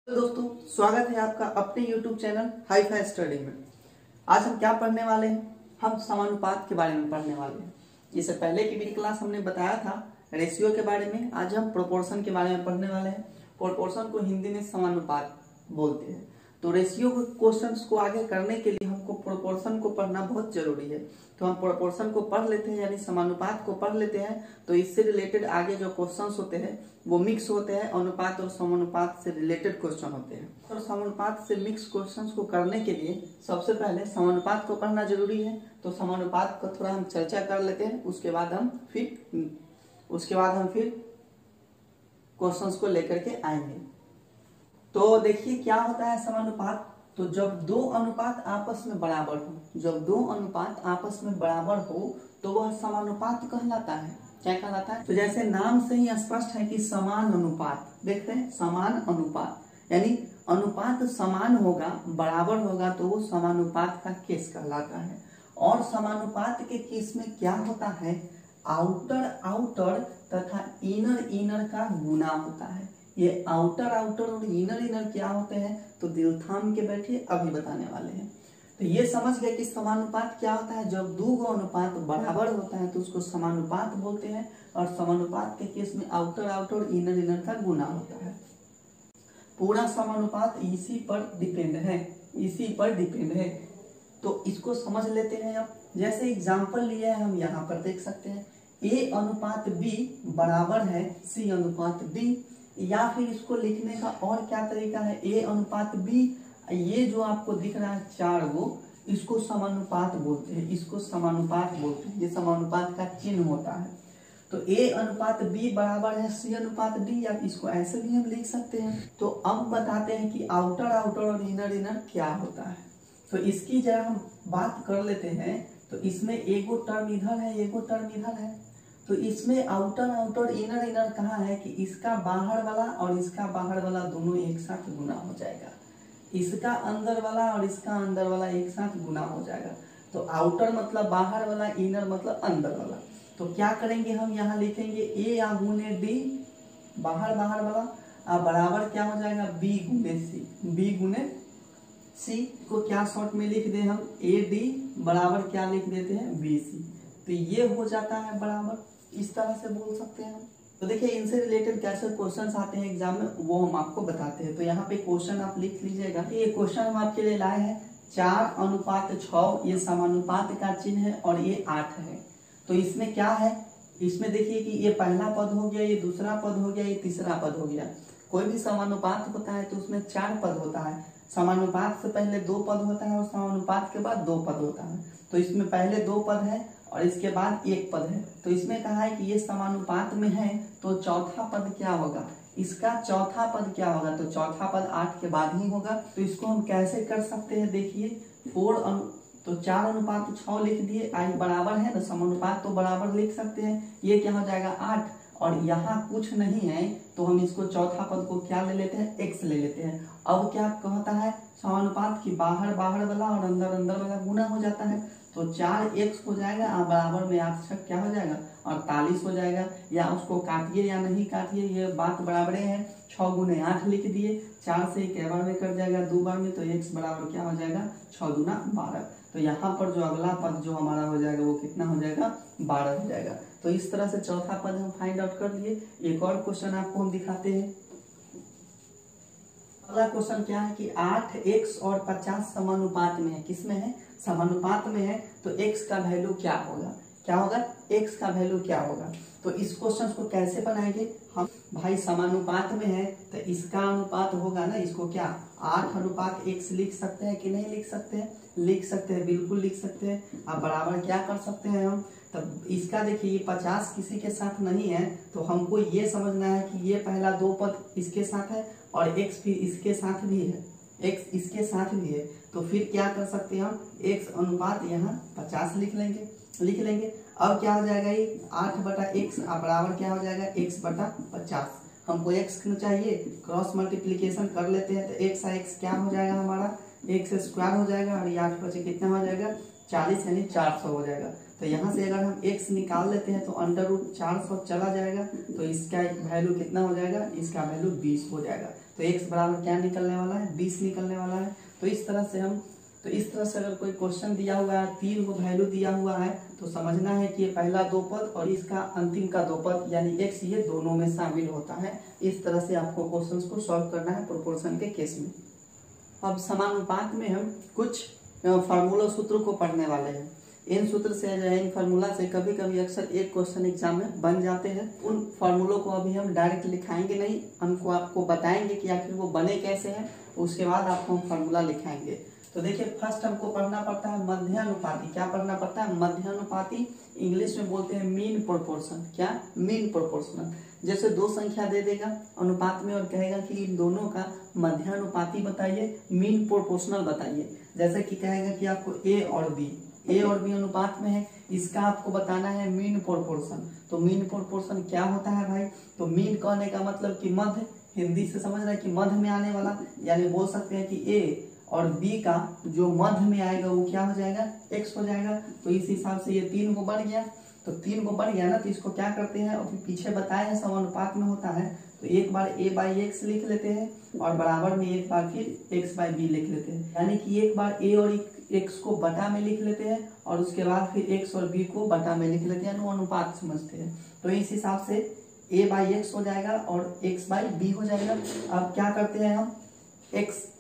तो दोस्तों स्वागत है आपका अपने YouTube channel hi fi study में। आज हम क्या पढ़ने वाले हैं? हम समानुपात के बारे में पढ़ने वाले हैं। इससे पहले की भी क्लास हमने बताया था रेशियो के बारे में। आज हम प्रोपोर्शन के बारे में पढ़ने वाले हैं। प्रोपोर्शन को हिंदी में समानुपात बोलते हैं। तो रेशियो क्वेश्चंस को आगे करने के लिए हमको प्रोपोर्शन को पढ़ना बहुत जरूरी है। तो हम प्रोपोर्शन को पढ़ लेते हैं, यानी समानुपात को पढ़ लेते हैं। तो इससे रिलेटेड आगे जो क्वेश्चंस होते हैं वो मिक्स होते हैं, अनुपात और समानुपात से रिलेटेड क्वेश्चन होते हैं। और समानुपात से मिक्स क्वेश्चंस को करने के लिए सबसे पहले समानुपात को पढ़ना जरूरी है। तो समानुपात को थोड़ा हम चर्चा कर लेते हैं, उसके बाद हम फिर क्वेश्चंस को लेकर के आएंगे। तो देखिए क्या होता है समानुपात। तो जब दो अनुपात आपस में बराबर हो, तो वह समानुपात कहलाता है। क्या कहलाता है? तो जैसे नाम से ही स्पष्ट है कि समान अनुपात। देखते हैं, समान अनुपात यानी अनुपात समान होगा, बराबर होगा, तो वो समानुपात का केस कहलाता है। और समानुपात के केस में क्या होता है? आउटर तथा इनर का गुना होता है। ये आउटर और इनर क्या होते हैं? तो दिल थाम के बैठिए, अभी बताने वाले हैं। तो ये समझ गए कि समानुपात क्या होता है। जब दो अनुपात बराबर होता है तो उसको समानुपात बोलते हैं। और समानुपात के केस में आउटर और इनर का गुना होता है। पूरा समानुपात इसी पर डिपेंड है। तो इसको समझ लेते हैं। अब जैसे एग्जाम्पल लिया है, हम यहाँ पर देख सकते हैं A अनुपात B बराबर है C अनुपात D। या फिर इसको लिखने का और क्या तरीका है? A अनुपात B, ये जो आपको दिख रहा है 4 वो, इसको समानुपात बोलते हैं। ये समानुपात का चिन्ह होता है। तो A अनुपात B बराबर है C अनुपात D, या इसको ऐसे भी हम लिख सकते हैं। तो अब बताते हैं कि आउटर और इनर क्या होता है। तो इसकी जरा हम बात कर लेते हैं। तो इसमें एगो टर्म इधर है, एगो टर्म इधर है। तो इसमें आउटर इनर कहाँ है कि इसका बाहर वाला और इसका बाहर वाला दोनों एक साथ गुना हो जाएगा। इसका अंदर वाला और इसका अंदर वाला एक साथ गुना हो जाएगा। तो आउटर मतलब बाहर वाला, इनर मतलब अंदर वाला। तो क्या करेंगे, हम यहाँ लिखेंगे A गुने D, बाहर वाला, और बराबर क्या हो जाएगा? B गुने C को क्या शॉर्ट में लिख दें हम? AD बराबर क्या लिख देते हैं? BC। तो ये हो जाता है बराबर, इस तरह से बोल सकते हैं। तो देखिए इनसे रिलेटेड कैसे क्वेश्चंस आते हैं एग्जाम में, वो हम आपको बताते हैं। तो यहाँ पे क्वेश्चन आप लिख लीजिएगा। ये क्वेश्चन हम आपके लिए लाए हैं 4 अनुपात 6, ये समानुपात का चिन्ह है और ये 8 है। तो इसमें क्या है? इसमें देखिए कि ये पहला पद हो गया, ये दूसरा पद हो गया, ये तीसरा पद हो गया। कोई भी समानुपात होता है तो उसमें 4 पद होता है। समानुपात से पहले 2 पद होता है और समानुपात के बाद 2 पद होता है। तो इसमें पहले 2 पद है और इसके बाद 1 पद है। तो इसमें कहा है कि ये समानुपात में है, तो चौथा पद क्या होगा? इसका चौथा पद क्या होगा? तो चौथा पद 8 के बाद ही होगा। तो इसको हम कैसे कर सकते हैं? देखिए तो 4 अनुपात 6 लिख दिए, आई बराबर है, तो समानुपात तो बराबर लिख सकते हैं। ये क्या हो जाएगा? 8। और यहाँ कुछ नहीं है तो हम इसको चौथा पद को क्या ले लेते हैं? x ले लेते हैं। अब क्या कहता है? समानुपात की बाहर वाला और अंदर वाला गुना हो जाता है। तो 4x हो जाएगा और बराबर में 8 क्या हो जाएगा? 48 हो जाएगा। या उसको काटिए या नहीं काटिए, ये बात बराबर है। 6 गुने 8 लिख दिए, 4 से 1 बार में कट जाएगा, 2 बार में, तो x बराबर क्या हो जाएगा? 6 दूना 12। तो यहाँ पर जो अगला पद जो हमारा हो जाएगा वो कितना हो जाएगा? 12 हो जाएगा। तो इस तरह से चौथा पद हम फाइंड आउट कर लिए। एक और क्वेश्चन आपको हम दिखाते हैं। अगला क्वेश्चन क्या है कि 8x और 50 समानुपात में है। किसमें है? समानुपात में है। तो x का वैल्यू क्या होगा? x का वैल्यू क्या होगा? तो इस क्वेश्चन को कैसे बनाएंगे हम? भाई समानुपात में है तो इसका अनुपात होगा ना, इसको क्या 8 अनुपात x लिख सकते हैं कि नहीं लिख सकते हैं? लिख सकते हैं, बिल्कुल लिख सकते हैं। अब बराबर क्या कर सकते हैं हम? तब इसका देखिए 50 किसी के साथ नहीं है, तो हमको ये समझना है कि ये पहला 2 पद इसके साथ है और x भी इसके साथ भी है, x इसके साथ भी है। तो फिर क्या कर सकते हैं हम? x अनुपात यहाँ 50 लिख लेंगे। अब क्या हो जाएगा? ये 8/x बराबर क्या हो जाएगा? x/50। हमको x क्यों चाहिए? क्रॉस मल्टीप्लीकेशन कर लेते हैं। तो x क्या हो जाएगा हमारा? x² हो जाएगा और ये 8 बचे कितना हो जाएगा? 40, यानी 400 हो जाएगा। तो यहाँ से अगर हम x निकाल लेते हैं तो अंडर रूट 400 चला जाएगा। तो इसका वैल्यू कितना हो जाएगा? इसका वैल्यू 20 हो जाएगा। तो x बराबर क्या निकलने वाला है, 20 निकलने वाला है। तो इस तरह से अगर कोई क्वेश्चन दिया हुआ है, 3 को वैल्यू दिया हुआ है, तो समझना है कि ये पहला 2 पद और इसका अंतिम का 2 पद यानी x ये दोनों में शामिल होता है। इस तरह से आपको क्वेश्चंस को सॉल्व करना है प्रोपोर्शन के केस में। अब समानुपात में हम कुछ फार्मूला सूत्रों को पढ़ने वाले हैं। इन सूत्र से जो है, इन फार्मूला से कभी कभी अक्सर एक क्वेश्चन एग्जाम में बन जाते हैं। उन फार्मूलों को अभी हम डायरेक्ट लिखाएंगे नहीं, हमको आपको बताएंगे कि आखिर वो बने कैसे हैं, उसके बाद आपको हम फार्मूला लिखाएंगे। तो देखिए, फर्स्ट हमको पढ़ना पड़ता है मध्यानुपाती। क्या पढ़ना पड़ता है? मध्यानुपाती। इंग्लिश में बोलते हैं मीन प्रोपोर्शन। क्या? Mean proportional. जैसे 2 संख्या दे देगा अनुपात में और कहेगा कि इन दोनों का मध्यानुपाती बताइए, मीन प्रोपोर्शनल बताइए। जैसे कि कहेगा कि आपको ए और बी अनुपात में है, इसका आपको बताना है मीन प्रोपोर्शन। तो मीन प्रोपोर्शन क्या होता है भाई? तो मीन कहने का मतलब कि मध्य, हिंदी से समझ रहे हैं कि मध्य में आने वाला, यानी बोल सकते हैं कि ए और बी का जो मध्य में आएगा वो क्या हो जाएगा? x हो जाएगा। तो इस हिसाब से ये 3 को बढ़ गया, तो 3 को बढ़ गया ना, तो इसको क्या करते हैं, अभी पीछे बताया है समानुपात में होता है, तो एक बार a बाई एक्स लिख लेते हैं और बराबर में एक बार फिर x बाई बी लिख लेते हैं। यानी कि एक बार a और x को बटा में लिख लेते हैं और उसके बाद फिर x और b को बटा में लिख लेते हैं, अनुपात समझते हैं। तो इस हिसाब से a बाई एक्स हो जाएगा और x बाई बी हो जाएगा। अब क्या करते हैं हम, x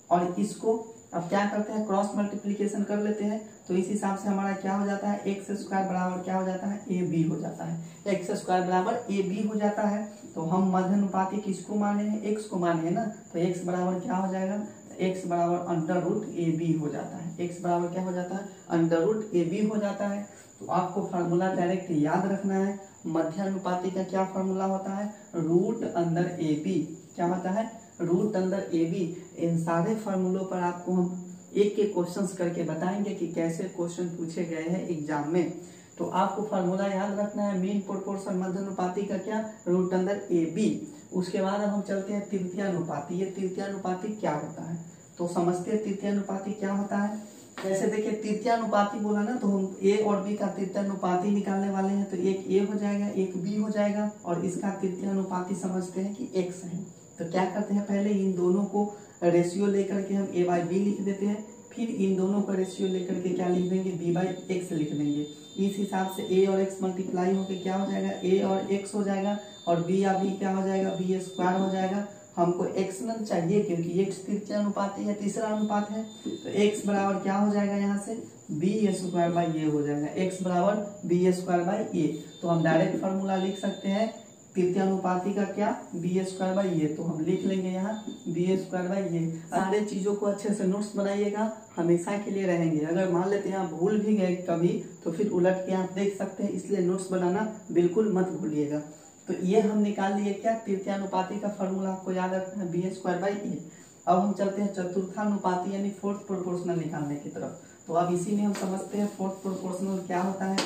और इसको अब क्या करते हैं, क्रॉस मल्टीप्लीकेशन कर लेते हैं। तो इस हिसाब से हमारा क्या हो जाता है, एक्स स्क्वायर बराबर क्या हो जाता है, ए बी हो जाता है। एक्स स्क्वायर बराबर ए बी हो जाता है। तो हम मध्यानुपाती किसको माने हैं, एक्स को माने हैं ना, तो एक्स बराबर क्या हो जाएगा, एक्स बराबर अंडर रूट ए बी हो जाता है। एक्स बराबर क्या हो जाता है, अंडर रूट ए बी हो जाता है। तो आपको फार्मूला डायरेक्ट याद रखना है। मध्यानुपाती का क्या फार्मूला होता है, रूट अंडर ए बी। क्या होता है, रूट अंडर ए बी। इन सारे फार्मूलों पर आपको हम एक एक क्वेश्चंस करके बताएंगे कि कैसे क्वेश्चन पूछे गए हैं एग्जाम में। तो आपको फार्मूला याद रखना है, मीन प्रोपोर्शन मध्यानुपाती का क्या, रूट अंडर ए बी। उसके बाद अब हम चलते हैं तृतीयानुपाती। ये तृतीयानुपाती क्या होता है, तो समझते हैं तृतीयानुपाती क्या होता है। जैसे देखिए, तृतीयानुपाती बोला ना, तो हम ए और बी का तृतीयानुपाती निकालने वाले हैं। तो एक ए हो जाएगा, एक बी हो जाएगा और इसका तृतीयानुपाती समझते हैं कि एक्स है। तो क्या करते हैं, पहले इन दोनों को रेशियो लेकर के हम ए बाई बी लिख देते हैं, फिर इन दोनों का रेशियो लेकर के क्या लिख देंगे, बी बाई एक्स लिख देंगे। इस हिसाब से ए और एक्स मल्टीप्लाई होकर क्या हो जाएगा, ए और एक्स हो जाएगा और बी या बी क्या हो जाएगा, बी स्क्वायर हो जाएगा। हमको एक्स नन चाहिए क्योंकि एक्स तृतीयानुपाती है, तीसरा अनुपात है। तो एक्स बराबर क्या हो जाएगा, यहाँ से बी स्क्वायर बाई ए हो जाएगा। एक्स बराबर बी स्क्वायर बाई ए। तो हम डायरेक्ट फॉर्मूला लिख सकते हैं तृतीयानुपाती का क्या, बी स्क्वायर बाई ए। तो हम लिख लेंगे यहाँ बी स्क्वायर बाई ए। सारे चीजों को अच्छे से नोट्स बनाइएगा, हमेशा के लिए रहेंगे। अगर मान लेते हैं आप भूल भी गए कभी, तो फिर उलट के आप देख सकते हैं, इसलिए नोट्स बनाना बिल्कुल मत भूलिएगा। तो ये हम निकाल लिए क्या, तृतीयानुपाती का फॉर्मूला आपको याद रखना है, बी स्क्वायर बाई ए। अब हम चलते हैं चतुर्थानुपाती यानी फोर्थ प्रोपोर्शनल निकालने की तरफ। तो अब इसी में हम समझते हैं फोर्थ प्रोपोर्शनल क्या होता है।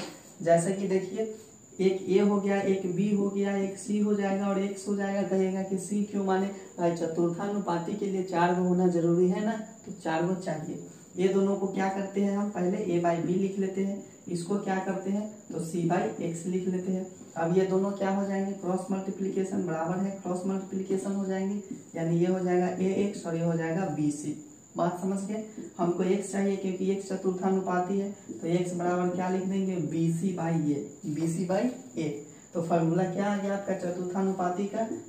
जैसे कि देखिए, एक ए हो गया, एक बी हो गया, एक सी हो जाएगा और एक्स हो जाएगा। कहेगा कि सी क्यों माने, भाई चतुर्थानुपाती के लिए 4 गो होना जरूरी है ना, तो 4 गो चाहिए। ये दोनों को क्या करते हैं, हम पहले ए बाई बी लिख लेते हैं, इसको क्या करते हैं तो सी बाई एक्स लिख लेते हैं। अब ये दोनों क्या हो जाएंगे, क्रॉस मल्टीप्लीकेशन बराबर है, क्रॉस मल्टीप्लीकेशन हो जाएंगे, यानी ये हो जाएगा ए एक्स और ये हो जाएगा बी सी। बात समझ गए। हमको x चाहिए क्योंकि x चतुर्थानुपाती है, तो x बराबर क्या लिख देंगे, BC by A, BC by A. तो फार्मूला क्या आ गया आपका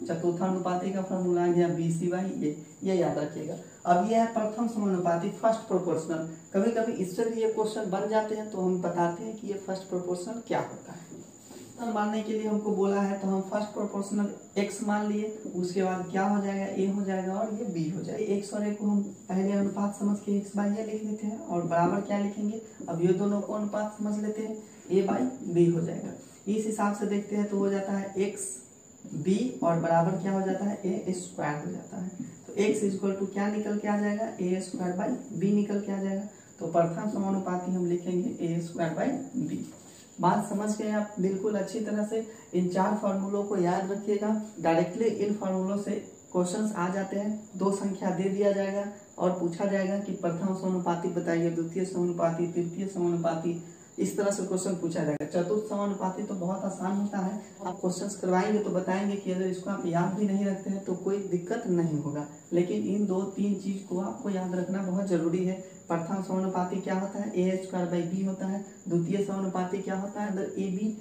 चतुर्थानुपाती का फार्मूला आ गया BC बाई ए। ये याद रखिएगा। अब यह है प्रथम समानुपाती, फर्स्ट प्रोपोर्शनल। कभी कभी इससे भी ये क्वेश्चन बन जाते हैं, तो हम बताते हैं कि ये फर्स्ट प्रोपोर्शनल क्या होता है। मानने के लिए हमको बोला है, तो हम फर्स्ट प्रोपोर्शनल x मान लिए, उसके बाद क्या हो जाएगा, a हो जाएगा और ये b हो जाएगा। x और a को हम पहले अनुपात समझ के x बाई ए लिख लेते हैं और बराबर क्या लिखेंगे, अब ये दोनों को अनुपात समझ लेते हैं, a बाई b हो जाएगा। इस हिसाब से देखते हैं तो हो जाता है x b और बराबर क्या हो जाता है, a स्क्वायर हो जाता है। तो x इक्वल टू क्या निकल के आ जाएगा, a स्क्वायर बाई b निकल के आ जाएगा। तो प्रथम समानुपाती हम लिखेंगे a स्क्वायर बाई b। बात समझ गए आप बिल्कुल अच्छी तरह से। इन 4 फार्मूलों को याद रखिएगा। डायरेक्टली इन फार्मूलों से क्वेश्चंस आ जाते हैं। 2 संख्या दे दिया जाएगा और पूछा जाएगा कि प्रथम समानुपाती बताइए, द्वितीय समानुपाती, तृतीय समानुपाती। इस तरह से क्वेश्चन पूछा जाएगा। चतुर्थ समानुपाती तो बहुत आसान होता है, आप क्वेश्चंस करवाएंगे तो बताएंगे कि अगर इसको आप याद भी नहीं रखते हैं तो कोई दिक्कत नहीं होगा, लेकिन इन 2-3 चीज को आपको याद रखना बहुत जरूरी है। प्रथम समानुपाती क्या होता है, ए स्क्वायर बाई बी होता है। द्वितीय समानुपाती क्या होता है, अगर ए बी।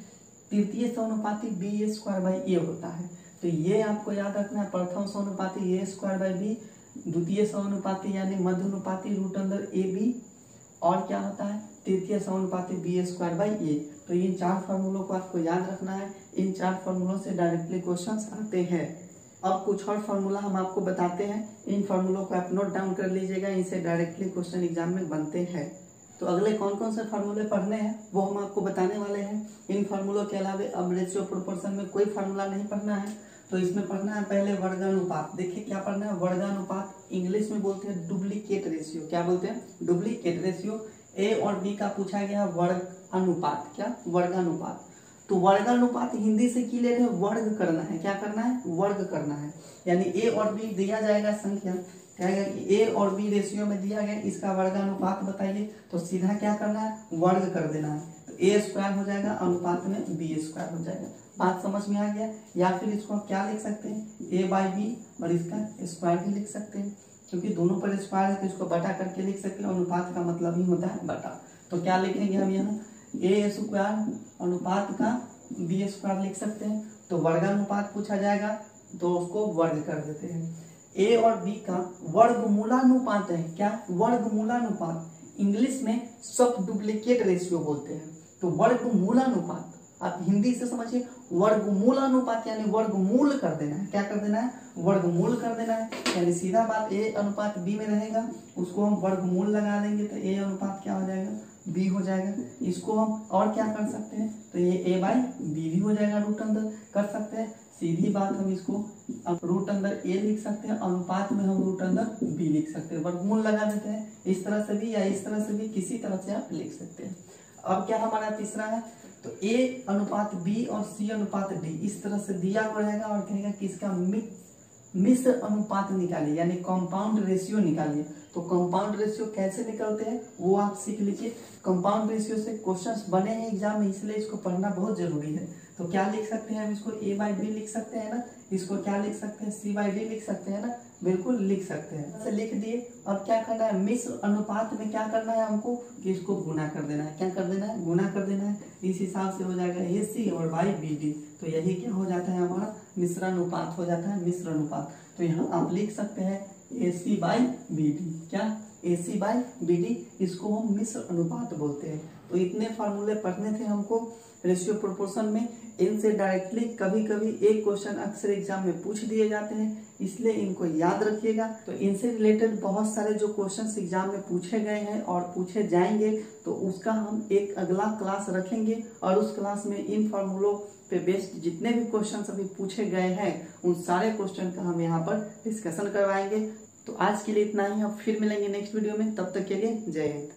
तृतीय समानुपाती बी स्क्वायर बाई ए होता है। तो ये आपको याद रखना है, प्रथम समानुपाती ए स्क्वायर बाई बी, द्वितीय समानुपाती यानी मध्यानुपाती रूट अंदर ए बी, और क्या होता है तृतीय समानुपाती बी स्क्वायर बाई ए। तो इन 4 फॉर्मूलों को आपको याद रखना है। इन 4 फॉर्मूलों से डायरेक्टली क्वेश्चंस आते हैं। अब कुछ और फॉर्मूला हम आपको बताते हैं, इन फॉर्मूलों को आप नोट डाउन कर लीजिएगा, इनसे डायरेक्टली क्वेश्चन एग्जाम में बनते हैं। तो अगले कौन कौन से फार्मूले पढ़ने हैं वो हम आपको बताने वाले हैं। इन फार्मूलों के अलावा अब रेशियो प्रोपोर्शन में कोई फार्मूला नहीं पढ़ना है। तो इसमें पढ़ना है पहले वर्गानुपात। देखिए क्या पढ़ना है, वर्गानुपात, इंग्लिश में बोलते हैं डुप्लीकेट रेशियो। क्या बोलते हैं, डुप्लीकेट रेशियो। ए और बी का पूछा गया वर्ग अनुपात, क्या वर्गानुपात। तो वर्गानुपात हिंदी से की ले रहे हैं, वर्ग करना है। क्या करना है, वर्ग करना है। यानी ए और बी दिया जाएगा संख्या, क्या है कि ए और बी रेशियो में दिया गया, इसका वर्गानुपात बताइए। तो सीधा क्या करना है, वर्ग कर देना है। तो ए स्क्वायर हो जाएगा, अनुपात में बी स्क्वायर हो जाएगा। बात समझ में आ गया। या फिर इसको आप क्या लिख सकते हैं, ए बाई बी, और इसका स्क्वायर भी लिख सकते हैं, क्योंकि दोनों पर स्क्वायर है तो इसको बटा करके लिख सकते हैं। अनुपात का मतलब ही होता है बटा। तो क्या लिखेंगे हम यहाँ, ए स्क्वायर अनुपात का बी स्क्वायर लिख सकते हैं। तो वर्गानुपात पूछा जाएगा तो उसको वर्ग कर देते हैं। ए और बी का वर्गमूलानुपात है, क्या वर्गमूलानुपात, इंग्लिश में सब डुप्लीकेट रेशियो बोलते हैं। तो वर्गमूलानुपात आप हिंदी से समझिए, वर्गमूलानुपात यानी वर्गमूल कर देना है। क्या कर देना है, वर्गमूल कर देना है। यानी सीधा बात ए अनुपात बी में रहेगा, उसको हम वर्गमूल लगा देंगे तो ए अनुपात क्या हो जाएगा, बी हो जाएगा। इसको हम और क्या कर सकते हैं, तो ये ए बाई बी भी हो जाएगा, रूट अंदर कर सकते हैं। सीधी बात हम इसको रूट अंदर ए लिख सकते हैं, अनुपात में हम रूट अंदर बी लिख सकते हैं। वर्गमूल लगा देते हैं, इस तरह से भी या इस तरह से भी, किसी तरह से आप लिख सकते हैं। अब क्या हमारा तीसरा है, तो ए अनुपात बी और सी अनुपात डी इस तरह से दिया हुआ रहेगा, और कहेगा कि इसका मिश्र अनुपात निकालिए, यानी कंपाउंड रेशियो निकालिए। तो कंपाउंड रेशियो कैसे निकलते हैं वो आप सीख लीजिए। कंपाउंड रेशियो से क्वेश्चंस बने हैं एग्जाम में, इसलिए इसको पढ़ना बहुत जरूरी है। तो क्या लिख सकते हैं हम, इसको ए बाई बी लिख सकते हैं ना, इसको क्या लिख सकते हैं, सी बाई डी लिख सकते हैं ना, बिल्कुल लिख सकते हैं। ऐसे लिख दिए। अब क्या करना है, मिश्र अनुपात में क्या करना है हमको, कि इसको गुना कर देना है। क्या कर देना है, गुना कर देना है। इस हिसाब से हो जाएगा ए सी और बाई बी डी। तो यही क्या हो जाता है, हमारा मिश्रानुपात हो जाता है, मिश्र अनुपात। तो यहाँ आप लिख सकते हैं ए सी बाई बी डी, क्या ए सी बाई बी डी, इसको हम मिश्र अनुपात बोलते हैं। तो इतने फार्मूले पढ़ने थे हमको रेशियो प्रोपोर्शन में। इनसे डायरेक्टली कभी कभी एक क्वेश्चन अक्सर एग्जाम में पूछ दिए जाते हैं, इसलिए इनको याद रखिएगा। तो इनसे रिलेटेड बहुत सारे जो क्वेश्चंस एग्जाम में पूछे गए हैं और पूछे जाएंगे, तो उसका हम एक अगला क्लास रखेंगे, और उस क्लास में इन फार्मूलों पे बेस्ड जितने भी क्वेश्चंस अभी पूछे गए हैं उन सारे क्वेश्चन का हम यहाँ पर डिस्कशन करवाएंगे। तो आज के लिए इतना ही, अब फिर मिलेंगे नेक्स्ट वीडियो में, तब तक के लिए जय हिंद।